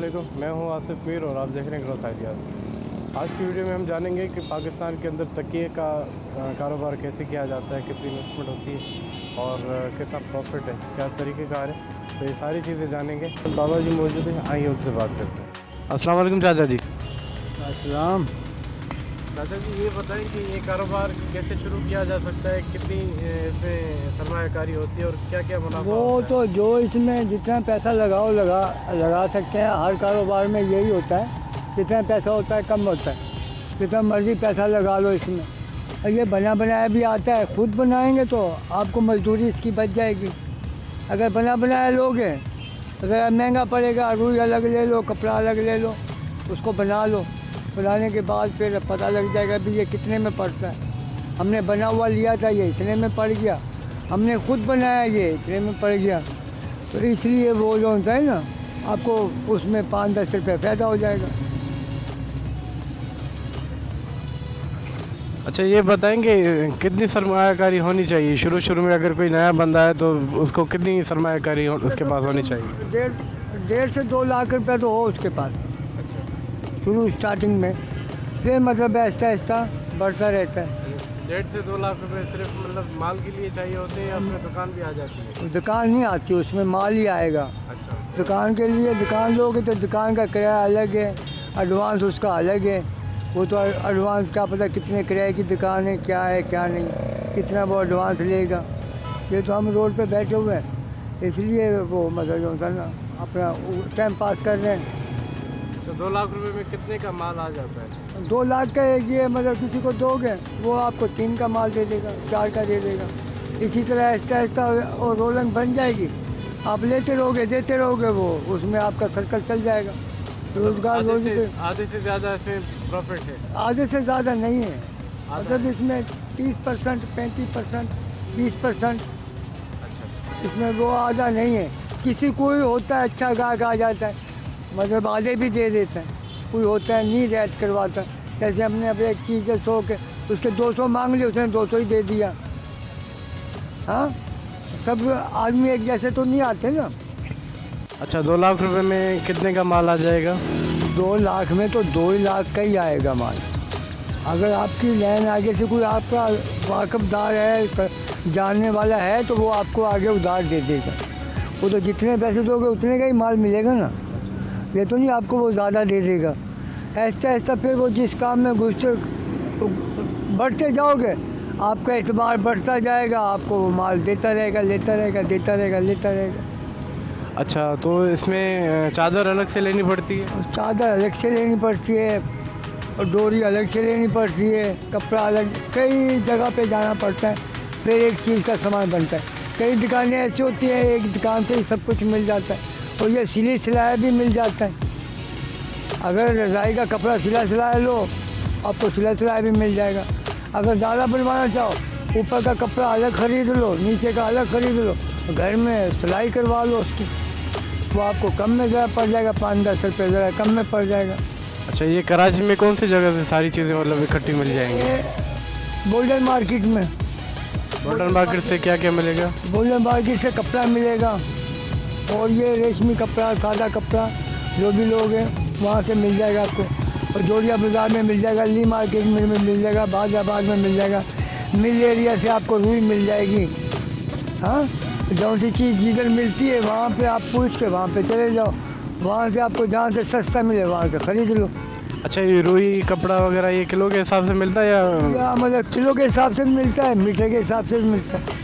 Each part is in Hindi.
वालेकुम, मैं हूं आसिफ मीर और आप देख रहे हैं ग्रोथ आइडियाज़। आज की वीडियो में हम जानेंगे कि पाकिस्तान के अंदर तकिए का कारोबार कैसे किया जाता है, कितनी इन्वेस्टमेंट होती है और कितना प्रॉफिट है, क्या तरीक़ेकार है, तो ये सारी चीज़ें जानेंगे। बाबा जी मौजूद हैं, आइए उनसे बात करते हैं। अस्सलाम वालेकुम चाचा जी। अस्सलाम। चाचा जी ये बताएं कि ये कारोबार कैसे शुरू किया जा सकता है, कितनी इसमें सरमायाकारी होती है और क्या क्या मुनाफा वो होता तो जो इसमें जितना पैसा लगाओ लगा सकते हैं। हर कारोबार में यही होता है, जितना पैसा होता है कम होता है, जितना मर्ज़ी पैसा लगा लो इसमें। और ये बना बनाया भी आता है, खुद बनाएंगे तो आपको मजदूरी इसकी बच जाएगी। अगर बना बनाया लोगे अगर महंगा पड़ेगा, रुई अलग ले लो, कपड़ा अलग ले लो, उसको बना लो। बनाने के बाद फिर पता लग जाएगा भी ये कितने में पड़ता है। हमने बना हुआ लिया था, ये इतने में पड़ गया। हमने खुद बनाया, ये इतने में पड़ गया। तो इसलिए वो जो होता है ना, आपको उसमें 5-10 रुपये फ़ायदा हो जाएगा। अच्छा ये बताएंगे कितनी सरमायाकारी होनी चाहिए शुरू में, अगर कोई नया बंदा है तो उसको कितनी सरमायाकारी उसके पास होनी चाहिए? 1.5 से 2 लाख रुपये तो हो उसके पास शुरू स्टार्टिंग में, फिर मतलब ऐसा ऐसा बढ़ता रहता है। 1.5 से 2 लाख रुपए सिर्फ मतलब माल के लिए चाहिए होते हैं या उसमें दुकान भी आ जाती है? दुकान नहीं आती, उसमें माल ही आएगा। अच्छा। दुकान के लिए दुकान लोगे तो दुकान का किराया अलग है, एडवांस उसका अलग है। वो तो एडवांस का पता कितने किराए की दुकान है, क्या है क्या नहीं, कितना वो एडवांस लेगा। ये तो हम रोड पे बैठे हुए हैं, इसलिए वो मतलब जो होता है ना, अपना टाइम पास कर रहे हैं। तो 2 लाख रुपए में कितने का माल आ जाता है? 2 लाख का एक ये मतलब किसी को दोगे वो आपको 3 का माल दे देगा, 4 का दे देगा। इसी तरह ऐसा ऐसा और रोलन बन जाएगी। आप लेते रहोगे देते रहोगे, वो उसमें आपका सर्कल चल जाएगा। रोजगार आधे से ज़्यादा इसमें प्रॉफिट है? आधे से ज़्यादा नहीं है, मतलब इसमें 30%, 35%, 20%। अच्छा। इसमें वो आधा नहीं है। किसी कोई होता है अच्छा गाहक आ जाता है, मतलब आधे भी दे देता है। कोई होता है नहीं रियायत करवाता, जैसे हमने अब एक चीज़ के 100 के उसके 200 मांग लिए, उसने 200 ही दे दिया। हाँ, सब आदमी एक जैसे तो नहीं आते ना। अच्छा 2 लाख रुपए में कितने का माल आ जाएगा? 2 लाख में तो 2 लाख का ही आएगा माल। अगर आपकी लाइन आगे से कोई आपका वाकफदार है, जानने वाला है, तो वो आपको आगे उधार दे देगा। वो तो जितने पैसे दोगे उतने का ही माल मिलेगा ना, ये तो नहीं आपको वो ज़्यादा दे देगा। ऐसा ऐसा फिर वो जिस काम में घुसते बढ़ते जाओगे, आपका एतबार बढ़ता जाएगा, आपको वो माल देता रहेगा, लेता रहेगा, देता रहेगा, लेता रहेगा। अच्छा तो इसमें चादर अलग से लेनी पड़ती है? चादर अलग से लेनी पड़ती है और डोरी अलग से लेनी पड़ती है, कपड़ा अलग, कई जगह पे जाना पड़ता है, फिर एक चीज़ का सामान बनता है। कई दुकानें ऐसी होती हैं एक दुकान से ही सब कुछ मिल जाता है, और ये सिली सिलाया भी मिल जाता है। अगर रज़ाई का कपड़ा सिला सिलाया लो, आपको सिला सिलाया भी मिल जाएगा। अगर ज़्यादा बनवाना चाहो, ऊपर का कपड़ा अलग ख़रीद लो, नीचे का अलग ख़रीद लो, घर में सिलाई करवा लो उसकी, वो आपको कम में ज़रा पड़ जाएगा, 5-10 रुपये ज़रा कम में पड़ जाएगा। अच्छा ये कराची में कौन सी जगह से सारी चीज़ें मतलब इकट्ठी मिल जाएंगी? गोल्डन मार्केट में। गोल्डन मार्केट से क्या क्या मिलेगा? गोल्डन मार्केट से कपड़ा मिलेगा, और ये रेशमी कपड़ा, सादा कपड़ा जो भी लोग हैं वहाँ से मिल जाएगा आपको। और जोड़िया बाज़ार में मिल जाएगा, ली मार्केट में मिल जाएगा, बाजाबाद में मिल जाएगा, मिल एरिया से आपको रुई मिल जाएगी। हाँ, जो सी चीज़ जिधर मिलती है वहाँ पे आप पूछ के वहाँ पे चले जाओ, वहाँ से आपको जहाँ से सस्ता मिले वहाँ से ख़रीद लो। अच्छा ये रुई कपड़ा वगैरह ये किलो के हिसाब से मिलता है या मतलब किलो के हिसाब से मिलता है, मीठे के हिसाब से भी मिलता है।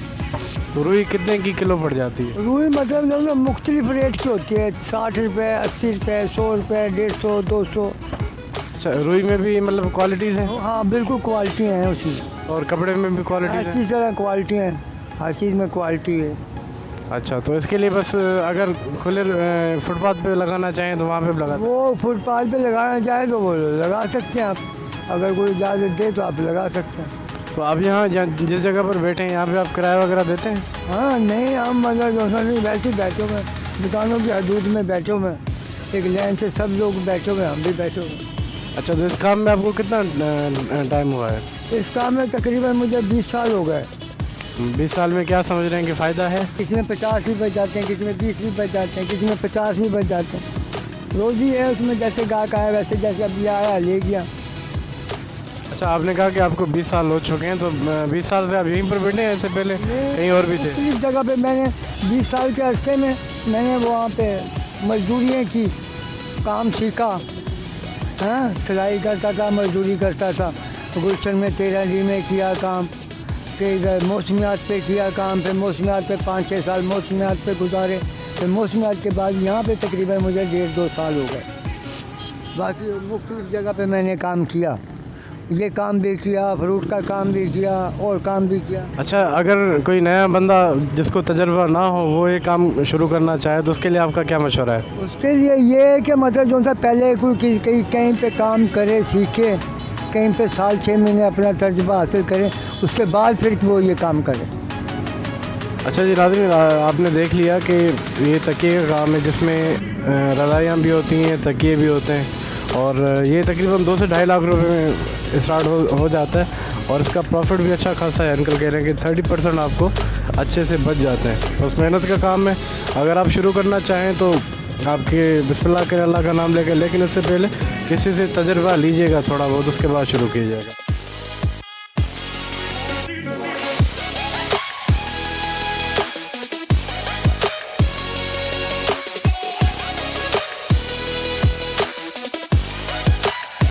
रुई कितने की किलो पड़ जाती है? रुई मतलब मुख्तलिफ रेट की होती है, 60 रुपये, 80 रुपये, 100 रुपये, 150, 200। अच्छा रुई में भी मतलब क्वालिटीज़ हैं? हाँ बिल्कुल क्वालिटी हैं उसकी, और कपड़े में भी क्वालिटी हर चीज़ तरह क्वालिटी है, हर चीज़ में क्वालिटी है। अच्छा तो इसके लिए बस अगर खुले फुटपाथ पे लगाना चाहें तो वहाँ पे लगा, वो फुटपाथ पे लगाना चाहे तो वो लगा सकते हैं आप, अगर कोई इजाज़त दे तो आप लगा सकते हैं। तो आप यहाँ जिस जगह पर बैठे हैं यहाँ पे आप किराया वगैरह देते हैं? हाँ नहीं, हम मतलब जो नहीं वैसे ही बैठे हुए, दुकानों की हदूद में बैठे हुए, एक लाइन से सब लोग बैठे हुए, हम भी बैठे हुए। अच्छा तो इस काम में आपको कितना टाइम हुआ है? इस काम में तकरीबन मुझे 20 साल हो गए। 20 साल में क्या समझ रहे हैं कि फ़ायदा है? किसी में 50 भी बच जाते हैं, किसी में 20 भी बच जाते हैं, किसी में 50 भी बच जाते हैं। रोजी है उसमें, जैसे गाहक आया वैसे, जैसे अभी आया ले गया। अच्छा, आपने कहा कि आपको 20 साल हो चुके हैं, तो 20 साल से आप यहीं पर बैठे हैं, इससे पहले कहीं और भी थे? इस जगह पे मैंने 20 साल के अरसे में मैंने वहाँ पे मजदूरियाँ की, काम सीखा, हाँ, सिलाई करता था, मजदूरी करता था। गुलशन में 13 दिन में किया काम, फिर इधर मौसमियात पे किया काम, फिर मौसमियात पे 5-6 साल मौसमियात पे गुजारे, फिर मौसमियात के बाद यहाँ पे तकरीबन मुझे 1.5-2 साल हो गए। बाकी मुख्तलिफ जगह पे मैंने काम किया, ये काम भी किया, फ्रूट का काम भी किया और काम भी किया। अच्छा, अगर कोई नया बंदा जिसको तजर्बा ना हो वो ये काम शुरू करना चाहे तो उसके लिए आपका क्या मशवरा है? उसके लिए ये है कि मतलब जो सा पहले कोई कहीं पे काम करे, सीखे, कहीं पे साल 6 महीने अपना तजुर्बा हासिल करे, उसके बाद फिर वो ये काम करे। अच्छा जी नाज़रीन, आपने देख लिया कि ये तकिए का काम है जिसमें रज़ाइयाँ भी होती हैं, तकिए भी होते हैं, और ये तकरीबन 2 से 2.5 लाख रुपए में स्टार्ट हो जाता है, और इसका प्रॉफिट भी अच्छा खासा है। अंकल कह रहे हैं कि 30% आपको अच्छे से बच जाते हैं। तो उस मेहनत का काम है, अगर आप शुरू करना चाहें तो आपके बिस्मिल्लाह के अल्लाह का नाम लेकर, लेकिन इससे पहले किसी से तजर्बा लीजिएगा थोड़ा बहुत, उसके बाद शुरू कीजिएगा।